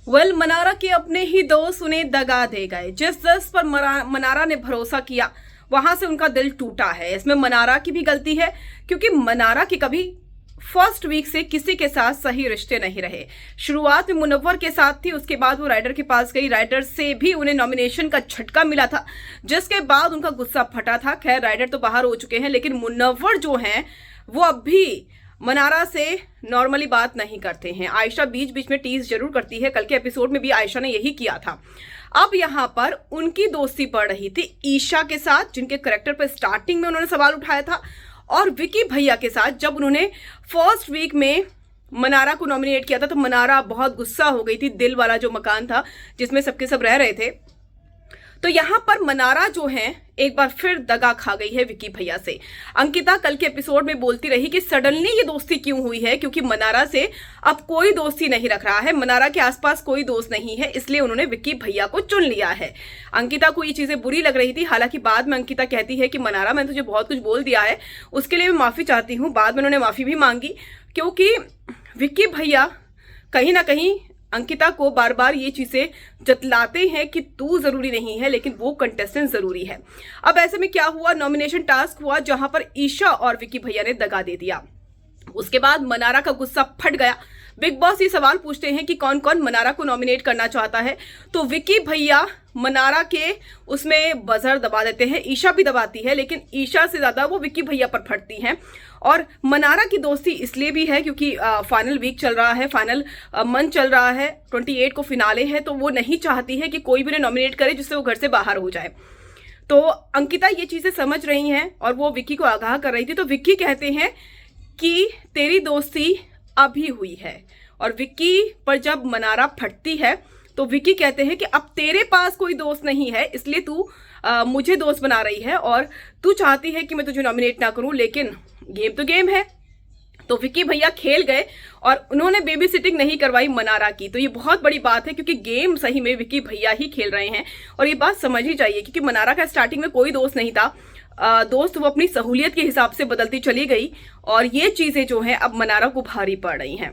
मनारा के अपने ही दोस्त उन्हें दगा दे गए। जिस दोस्त पर मनारा ने भरोसा किया वहां से उनका दिल टूटा है। इसमें मनारा की भी गलती है क्योंकि मनारा की कभी फर्स्ट वीक से किसी के साथ सही रिश्ते नहीं रहे। शुरुआत में मुनव्वर के साथ थी, उसके बाद वो राइडर के पास गई। राइडर से भी उन्हें नॉमिनेशन का झटका मिला था, जिसके बाद उनका गुस्सा फटा था। खैर, राइडर तो बाहर हो चुके हैं, लेकिन मुनव्वर जो हैं वो अब भी मनारा से नॉर्मली बात नहीं करते हैं। आयशा बीच बीच में टीज जरूर करती है। कल के एपिसोड में भी आयशा ने यही किया था। अब यहाँ पर उनकी दोस्ती बढ़ रही थी ईशा के साथ, जिनके करेक्टर पर स्टार्टिंग में उन्होंने सवाल उठाया था, और विकी भैया के साथ। जब उन्होंने फर्स्ट वीक में मनारा को नॉमिनेट किया था तो मनारा बहुत गुस्सा हो गई थी। दिल वाला जो मकान था जिसमें सबके सब रह रहे थे, तो यहां पर मनारा जो है एक बार फिर दगा खा गई है विकी भैया से। अंकिता कल के एपिसोड में बोलती रही कि सडनली ये दोस्ती क्यों हुई है, क्योंकि मनारा से अब कोई दोस्ती नहीं रख रहा है, मनारा के आसपास कोई दोस्त नहीं है, इसलिए उन्होंने विकी भैया को चुन लिया है। अंकिता को ये चीजें बुरी लग रही थी। हालांकि बाद में अंकिता कहती है कि मनारा, मैंने तुझे बहुत कुछ बोल दिया है, उसके लिए मैं माफी चाहती हूँ। बाद में उन्होंने माफी भी मांगी, क्योंकि विकी भैया कहीं ना कहीं अंकिता को बार बार ये चीजें जतलाते हैं कि तू जरूरी नहीं है, लेकिन वो कंटेस्टेंट जरूरी है। अब ऐसे में क्या हुआ, नॉमिनेशन टास्क हुआ जहां पर ईशा और विकी भैया ने दगा दे दिया। उसके बाद मनारा का गुस्सा फट गया। बिग बॉस ये सवाल पूछते हैं कि कौन कौन मनारा को नॉमिनेट करना चाहता है, तो विकी भैया मनारा के उसमें बजर दबा देते हैं। ईशा भी दबाती है, लेकिन ईशा से ज्यादा वो विकी भैया पर फटती हैं। और मनारा की दोस्ती इसलिए भी है क्योंकि फाइनल वीक चल रहा है, फाइनल मंथ चल रहा है, 28 को फिनाले है, तो वो नहीं चाहती है कि कोई भी उन्हें नॉमिनेट करे जिससे वो घर से बाहर हो जाए। तो अंकिता ये चीजें समझ रही हैं और वो विकी को आगाह कर रही थी। तो विकी कहते हैं कि तेरी दोस्ती अभी हुई है, और विकी पर जब मनारा फटती है तो विकी कहते हैं कि अब तेरे पास कोई दोस्त नहीं है, इसलिए तू मुझे दोस्त बना रही है और तू चाहती है कि मैं तुझे नॉमिनेट ना करूं, लेकिन गेम तो गेम है। तो विकी भैया खेल गए और उन्होंने बेबी सिटिंग नहीं करवाई मनारा की। तो ये बहुत बड़ी बात है, क्योंकि गेम सही में विकी भैया ही खेल रहे हैं, और ये बात समझनी चाहिए, क्योंकि मनारा का स्टार्टिंग में कोई दोस्त नहीं था। दोस्त वो अपनी सहूलियत के हिसाब से बदलती चली गई, और ये चीजें जो है अब मनारा को भारी पड़ रही हैं।